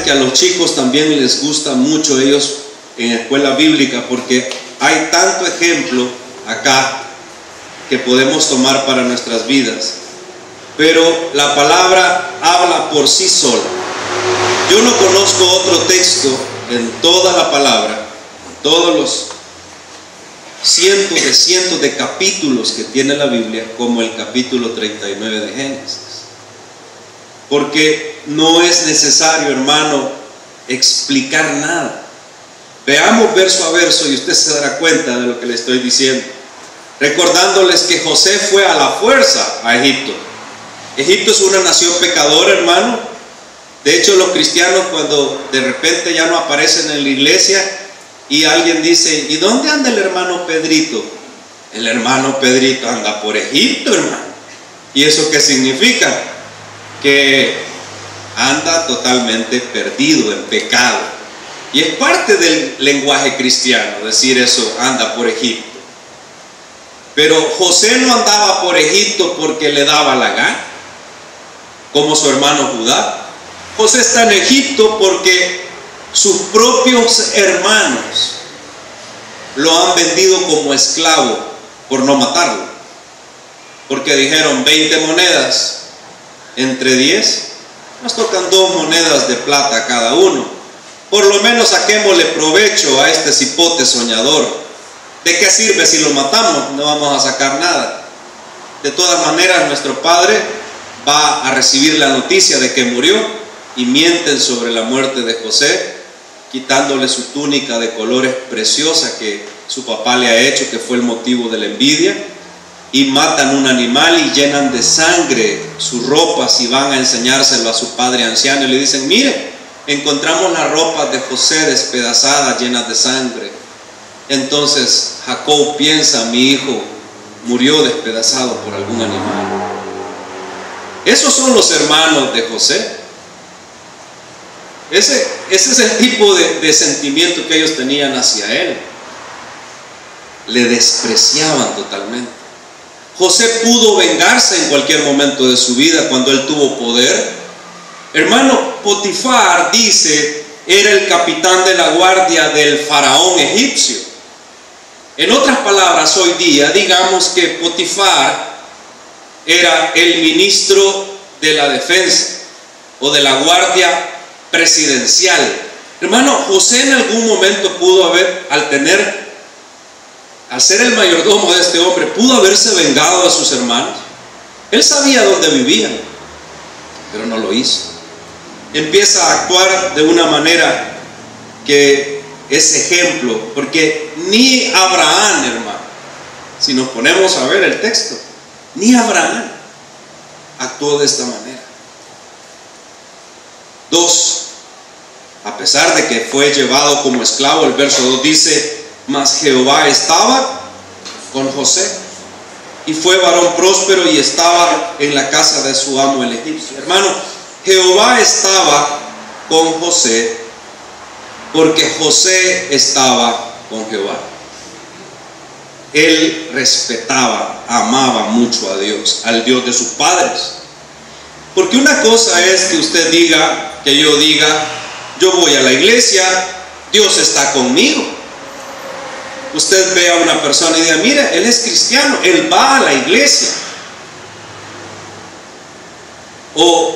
que a los chicos también les gusta mucho ellos en escuela bíblica, porque hay tanto ejemplo acá que podemos tomar para nuestras vidas. Pero la palabra habla por sí sola. Yo no conozco otro texto en toda la palabra, todos los cientos de capítulos que tiene la Biblia, como el capítulo 39 de Génesis. Porque no es necesario, hermano, explicar nada. Veamos verso a verso y usted se dará cuenta de lo que le estoy diciendo. Recordándoles que José fue a la fuerza a Egipto. Egipto es una nación pecadora, hermano. De hecho, los cristianos, cuando de repente ya no aparecen en la iglesia y alguien dice: ¿y dónde anda el hermano Pedrito? El hermano Pedrito anda por Egipto, hermano. ¿Y eso qué significa? Que anda totalmente perdido en pecado. Y es parte del lenguaje cristiano decir eso, anda por Egipto. Pero José no andaba por Egipto porque le daba la gana, como su hermano Judá. José está en Egipto porque sus propios hermanos lo han vendido como esclavo por no matarlo. Porque dijeron: 20 monedas entre 10, nos tocan 2 monedas de plata cada uno. Por lo menos saquémosle provecho a este cipote soñador. ¿De qué sirve si lo matamos? No vamos a sacar nada. De todas maneras, nuestro padre va a recibir la noticia de que murió, y mienten sobre la muerte de José, quitándole su túnica de colores preciosa que su papá le ha hecho, que fue el motivo de la envidia, y matan un animal y llenan de sangre sus ropas y van a enseñárselo a su padre anciano y le dicen: mire, encontramos las ropas de José despedazadas, llenas de sangre. Entonces Jacob piensa: mi hijo murió despedazado por algún animal. Esos son los hermanos de José. Ese es el tipo de sentimiento que ellos tenían hacia él. Le despreciaban totalmente. José pudo vengarse en cualquier momento de su vida cuando él tuvo poder. Hermano, Potifar, dice, era el capitán de la guardia del faraón egipcio. En otras palabras, hoy día, digamos que Potifar era el ministro de la defensa o de la guardia presidencial. Hermano, José en algún momento pudo haber, al ser el mayordomo de este hombre, pudo haberse vengado de sus hermanos. Él sabía dónde vivían, pero no lo hizo. Empieza a actuar de una manera que es ejemplo, porque ni Abraham, hermano, si nos ponemos a ver el texto, ni Abraham actuó de esta manera. 2. A pesar de que fue llevado como esclavo, el verso 2 dice: mas Jehová estaba con José, y fue varón próspero y estaba en la casa de su amo el egipcio. Hermano, Jehová estaba con José porque José estaba con Jehová. Él respetaba, amaba mucho a Dios, al Dios de sus padres. Porque una cosa es que usted diga, que yo diga: yo voy a la iglesia, Dios está conmigo. Usted ve a una persona y diga: mire, él es cristiano, él va a la iglesia. O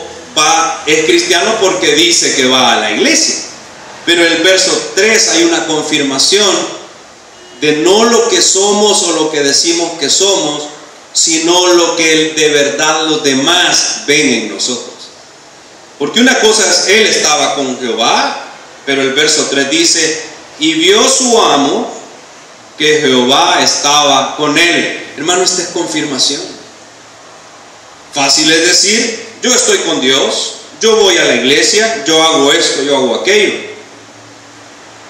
es cristiano porque dice que va a la iglesia. Pero en el verso 3 hay una confirmación de no lo que somos o lo que decimos que somos, sino lo que de verdad los demás ven en nosotros. Porque una cosa es, él estaba con Jehová, pero el verso 3 dice: y vio su amo que Jehová estaba con él. Hermano, esta es confirmación. Fácil es decir: yo estoy con Dios, yo voy a la iglesia, yo hago esto, yo hago aquello.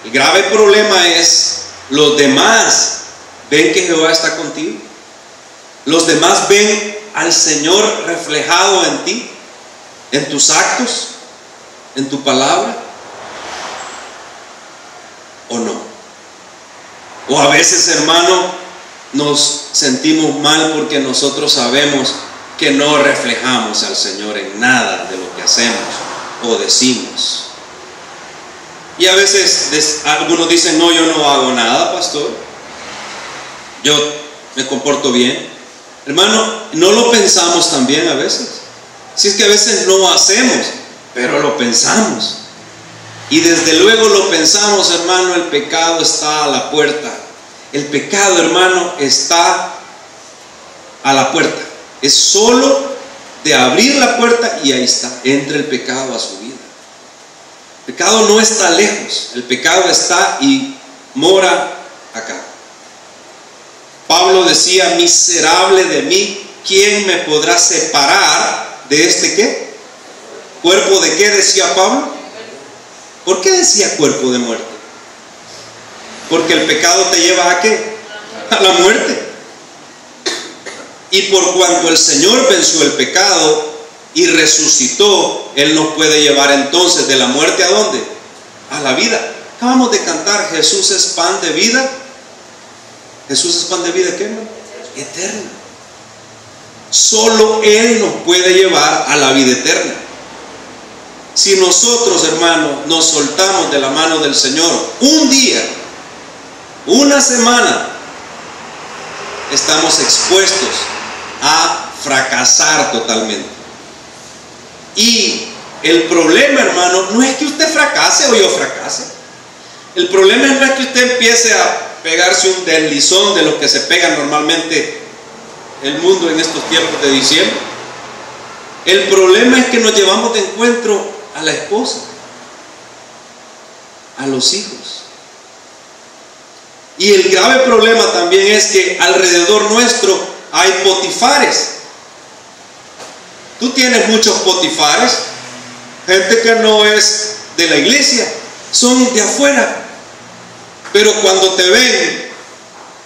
El grave problema es, los demás ven que Jehová está contigo. Los demás ven al Señor reflejado en ti, en tus actos, en tu palabra, ¿o no? O a veces, hermano, nos sentimos mal porque nosotros sabemos que no reflejamos al Señor en nada de lo que hacemos o decimos. Y a veces algunos dicen, no, yo no hago nada, pastor, yo me comporto bien. Hermano, no lo pensamos también a veces. Si es que a veces no hacemos, pero lo pensamos. Y desde luego lo pensamos, hermano, el pecado está a la puerta. El pecado, hermano, está a la puerta. Es solo de abrir la puerta y ahí está, entra el pecado a su vida. El pecado no está lejos, el pecado está y mora acá. Pablo decía, miserable de mí, ¿quién me podrá separar de este qué? ¿Cuerpo de qué decía Pablo? ¿Por qué decía cuerpo de muerte? Porque el pecado te lleva ¿a qué? A la muerte. Y por cuanto el Señor venció el pecado y resucitó, Él nos puede llevar entonces de la muerte ¿a dónde? A la vida. Acabamos de cantar, Jesús es pan de vida. Jesús es pan de vida, ¿qué, hermano? Eterna. Solo Él nos puede llevar a la vida eterna. Si nosotros, hermano, nos soltamos de la mano del Señor un día, una semana, estamos expuestos a fracasar totalmente. Y el problema, hermano, no es que usted fracase o yo fracase. El problema no es que usted empiece a pegarse un deslizón de lo que se pega normalmente el mundo en estos tiempos de diciembre. El problema es que nos llevamos de encuentro a la esposa, a los hijos. Y el grave problema también es que alrededor nuestro hay potifares. Tú tienes muchos potifares, gente que no es de la iglesia, son de afuera. Pero cuando te ven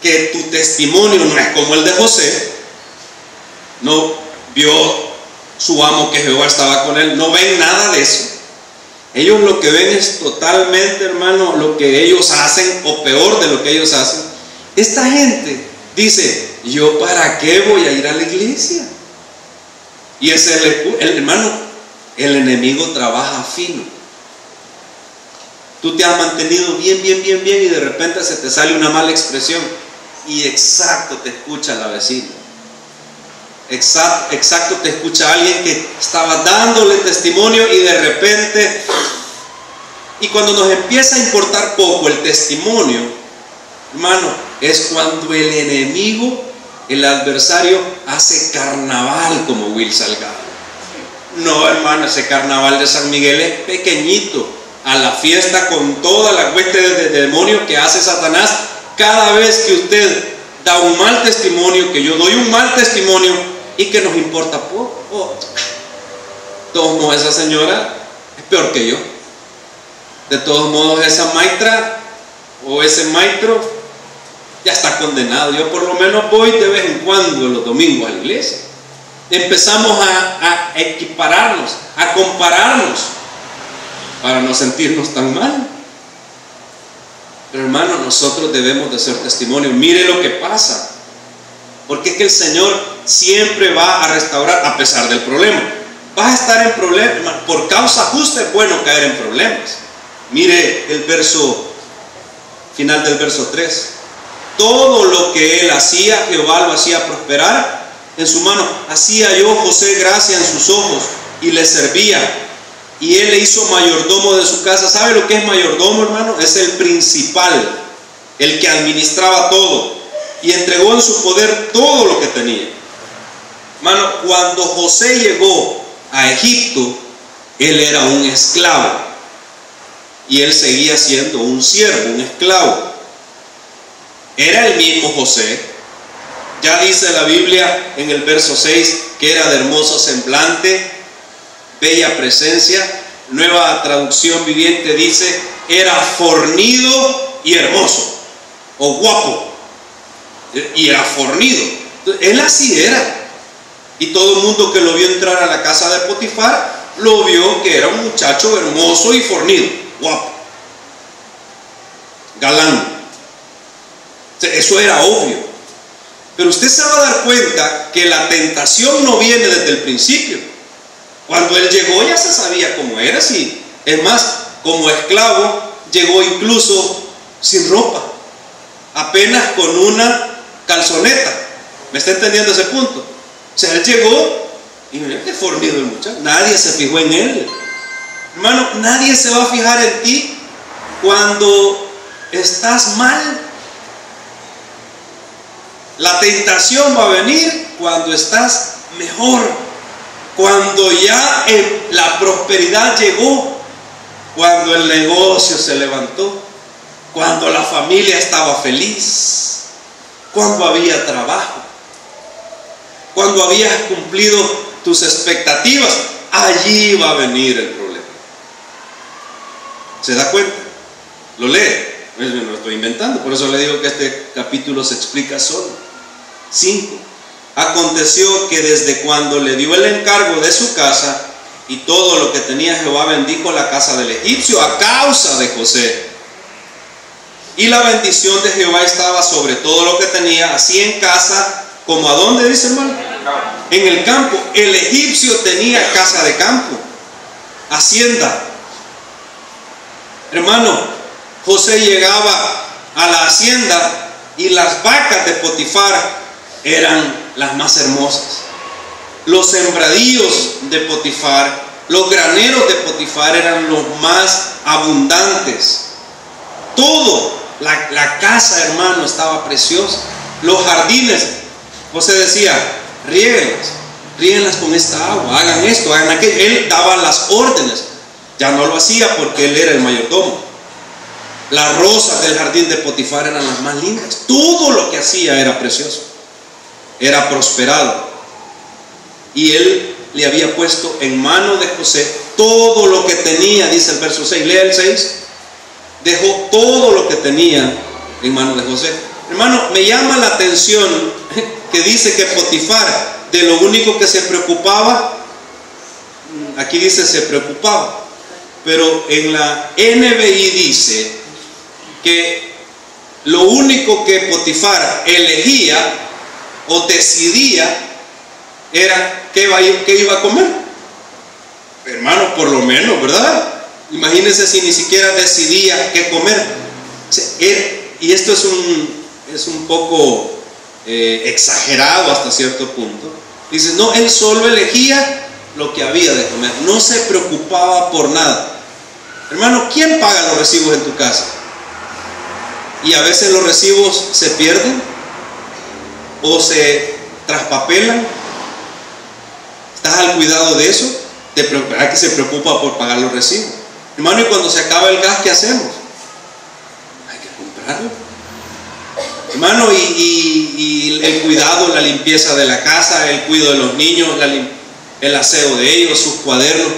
que tu testimonio no es como el de José, no vio su amo que Jehová estaba con él, no ven nada de eso. Ellos lo que ven es totalmente, hermano, lo que ellos hacen o peor de lo que ellos hacen. Esta gente dice, ¿yo para qué voy a ir a la iglesia? Y ese es el hermano, el enemigo trabaja fino. Tú te has mantenido bien y de repente se te sale una mala expresión y exacto te escucha la vecina. Exacto te escucha alguien que estaba dándole testimonio y de repente, y cuando nos empieza a importar poco el testimonio, hermano, es cuando el enemigo, el adversario, hace carnaval como Will Salgado. No, hermano, ese carnaval de San Miguel es pequeñito a la fiesta con toda la hueste de demonio que hace Satanás. Cada vez que usted da un mal testimonio, que yo doy un mal testimonio y que nos importa poco, de todos modos esa señora es peor que yo, de todos modos esa maestra o ese maestro ya está condenado. Yo por lo menos voy de vez en cuando los domingos a la iglesia. Empezamos a equipararnos, a compararnos para no sentirnos tan mal. Pero hermano, nosotros debemos de ser testimonio. Mire lo que pasa, porque es que el Señor siempre va a restaurar a pesar del problema. Vas a estar en problemas, por causa justa es bueno caer en problemas. Mire el verso final del verso 3. Todo lo que él hacía, Jehová lo hacía prosperar en su mano. Hacía yo, José, gracia en sus ojos y le servía. Y él le hizo mayordomo de su casa. ¿Sabe lo que es mayordomo, hermano? Es el principal, el que administraba todo. Y entregó en su poder todo lo que tenía. Hermano, cuando José llegó a Egipto, él era un esclavo. Y él seguía siendo un siervo, un esclavo. Era el mismo José. Ya dice la Biblia en el verso 6 que era de hermoso semblante, bella presencia. Nueva traducción viviente dice, era fornido y hermoso, o guapo. Y era fornido. Él así era. Y todo el mundo que lo vio entrar a la casa de Potifar, lo vio que era un muchacho hermoso y fornido, guapo, galán. Eso era obvio. Pero usted se va a dar cuenta que la tentación no viene desde el principio. Cuando él llegó ya se sabía cómo era. Sí. Es más, como esclavo, llegó incluso sin ropa, apenas con una calzoneta. ¿Me está entendiendo ese punto? O sea, él llegó y mira qué fornido el muchacho. Nadie se fijó en él. Hermano, nadie se va a fijar en ti cuando estás mal. La tentación va a venir cuando estás mejor, cuando ya la prosperidad llegó, cuando el negocio se levantó, cuando la familia estaba feliz, cuando había trabajo, cuando habías cumplido tus expectativas. Allí va a venir el problema. ¿Se da cuenta? Lo lee. Yo no lo estoy inventando, por eso le digo que este capítulo se explica solo. 5. Aconteció que desde cuando le dio el encargo de su casa y todo lo que tenía, Jehová bendijo la casa del egipcio a causa de José. Y la bendición de Jehová estaba sobre todo lo que tenía, así en casa como a dónde, dice hermano, en el campo. El egipcio tenía casa de campo, hacienda. Hermano, José llegaba a la hacienda y las vacas de Potifar eran las más hermosas. Los sembradíos de Potifar, los graneros de Potifar eran los más abundantes. Todo, la casa, hermano, estaba preciosa. Los jardines, José decía, riéguenlas con esta agua, hagan esto, hagan aquello. Él daba las órdenes. Ya no lo hacía porque él era el mayordomo. Las rosas del jardín de Potifar eran las más lindas. Todo lo que hacía era precioso, era prosperado. Y él le había puesto en mano de José todo lo que tenía, dice el verso 6. Lea el 6. Dejó todo lo que tenía en manos de José. Hermano, me llama la atención que dice que Potifar, de lo único que se preocupaba, aquí dice se preocupaba, pero en la NBI dice que lo único que Potifar elegía o decidía era qué iba a comer. Hermano, por lo menos, ¿verdad? Imagínense si ni siquiera decidía qué comer. Y esto es un poco exagerado hasta cierto punto. Dice, no, él solo elegía lo que había de comer, no se preocupaba por nada. Hermano, ¿quién paga los recibos en tu casa? Y a veces los recibos se pierden o se traspapelan. ¿Estás al cuidado de eso? ¿Verdad que se preocupa por pagar los recibos? Hermano, y cuando se acaba el gas, ¿qué hacemos? Hay que comprarlo. Hermano, y el cuidado, la limpieza de la casa, el cuidado de los niños, el aseo de ellos, sus cuadernos.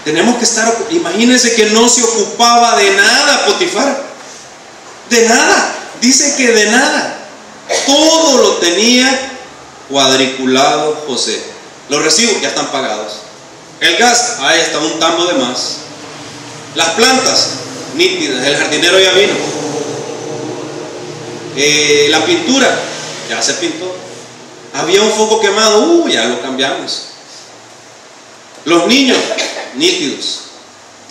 Tenemos que estar, imagínense que no se ocupaba de nada Potifar. De nada. Dice que de nada. Todo lo tenía cuadriculado José. Los recibos ya están pagados. El gas, ahí está un tambo de más. Las plantas, nítidas. El jardinero ya vino. La pintura, ya se pintó. Había un foco quemado, ya lo cambiamos. Los niños, nítidos.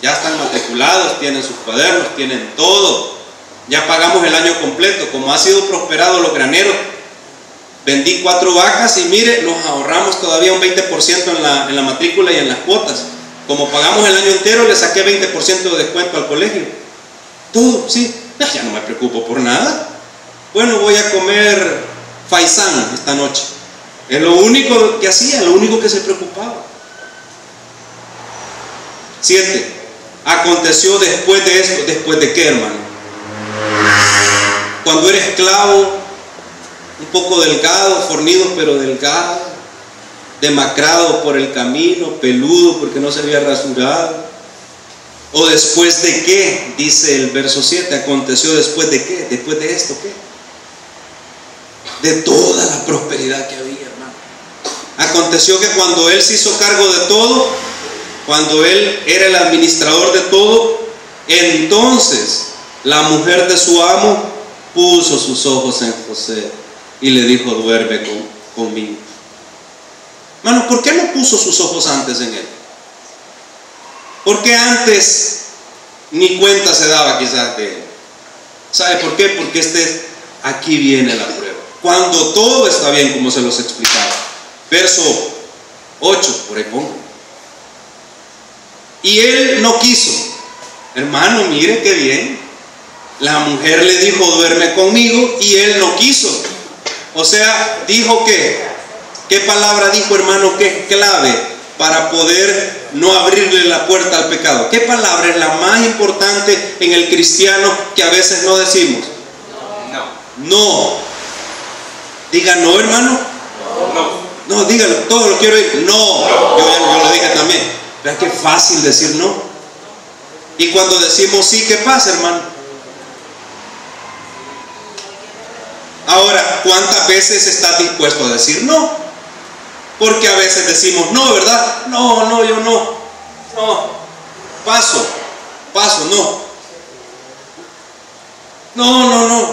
Ya están matriculados, tienen sus cuadernos, tienen todo. Ya pagamos el año completo. Como ha sido prosperado los graneros, vendí 4 vacas y mire, nos ahorramos todavía un 20% en la matrícula y en las cuotas. Como pagamos el año entero, le saqué 20% de descuento al colegio. Todo, sí, ya no me preocupo por nada. Bueno, voy a comer faisán esta noche. Es lo único que hacía, lo único que se preocupaba. 7. Aconteció después de esto. ¿Después de qué, hermano? Cuando eres esclavo, un poco delgado, fornido pero delgado, demacrado por el camino, peludo porque no se había rasurado. ¿O después de qué? Dice el verso 7. Aconteció después de qué. ¿Después de esto qué? De toda la prosperidad que había, hermano. Aconteció que cuando él se hizo cargo de todo, cuando él era el administrador de todo, entonces la mujer de su amo puso sus ojos en José y le dijo, duerme conmigo. Hermano, ¿por qué no puso sus ojos antes en él? ¿Por qué antes ni cuenta se daba quizás de él. ¿Sabe por qué? Porque aquí viene la prueba. Cuando todo está bien, como se los explicaba. Verso 8, por ahí pongo. Y él no quiso. Hermano, mire qué bien. La mujer le dijo, duerme conmigo, y él no quiso. O sea, dijo que, ¿qué palabra dijo, hermano, que es clave para poder no abrirle la puerta al pecado? ¿Qué palabra es la más importante en el cristiano que a veces no decimos? No. Diga no, hermano. No, dígalo, todo lo quiero oír. No. Yo lo dije también. Vean qué fácil decir no. Y cuando decimos sí, ¿qué pasa, hermano? Ahora, ¿cuántas veces estás dispuesto a decir no? Porque a veces decimos no, ¿verdad? No, yo no. No. Paso, no. No.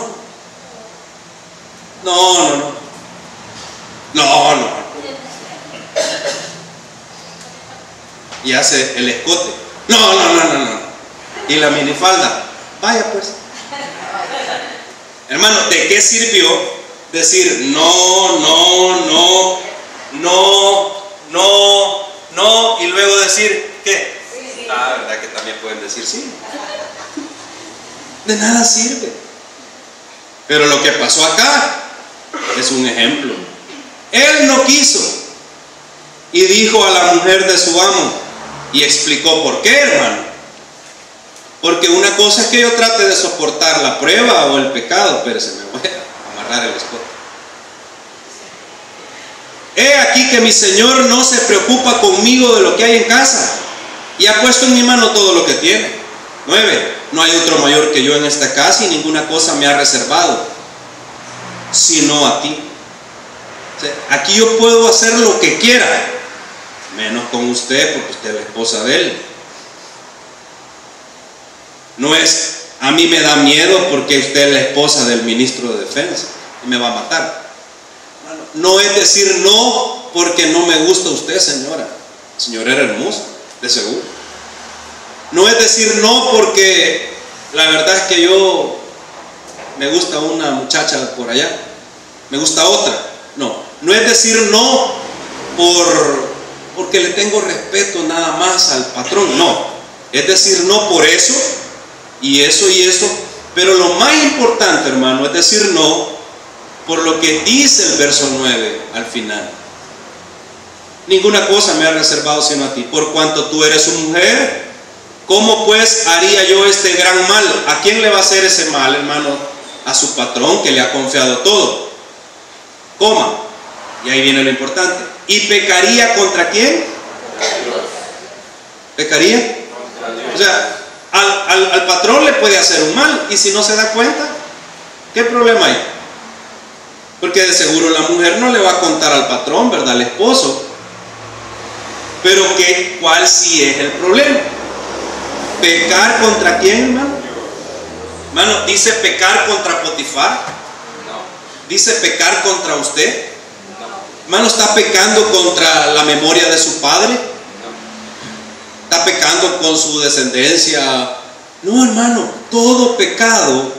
Y hace el escote. No. Y la minifalda. Vaya pues. Hermano, ¿de qué sirvió decir no, y luego decir ¿qué? Sí. ¿Verdad que también pueden decir sí? De nada sirve. Pero lo que pasó acá es un ejemplo. Él no quiso y dijo a la mujer de su amo, y explicó por qué, hermano. Porque una cosa es que yo trate de soportar la prueba o el pecado, pero se me voy a amarrar el escote. He aquí que mi Señor no se preocupa conmigo de lo que hay en casa, y ha puesto en mi mano todo lo que tiene. 9. No hay otro mayor que yo en esta casa, y ninguna cosa me ha reservado, sino a ti. O sea, aquí yo puedo hacer lo que quiera, menos con usted, porque usted es la esposa de él. No es, a mí me da miedo porque usted es la esposa del ministro de Defensa y me va a matar. No es decir no porque no me gusta usted, señora. Señora era hermosa, de seguro. No es decir no porque la verdad es que yo me gusta una muchacha por allá, me gusta otra. No es decir no porque le tengo respeto nada más al patrón. No, es decir no por eso y eso, pero lo más importante, hermano, es decir no por lo que dice el verso 9 al final. Ninguna cosa me ha reservado sino a ti, por cuanto tú eres su mujer. ¿Cómo pues haría yo este gran mal? ¿A quién le va a hacer ese mal, hermano? A su patrón, que le ha confiado todo. Coma, y ahí viene lo importante. ¿Y pecaría contra quién? ¿Pecaría? O sea, al patrón le puede hacer un mal, y si no se da cuenta, ¿qué problema hay? Porque de seguro la mujer no le va a contar al patrón, ¿verdad? Al esposo. Pero ¿cuál sí es el problema? ¿Pecar contra quién, hermano? Hermano, ¿dice pecar contra Potifar? No. ¿Dice pecar contra usted? No. Hermano, ¿está pecando contra la memoria de su padre? No. ¿Está pecando con su descendencia? No, hermano, todo pecado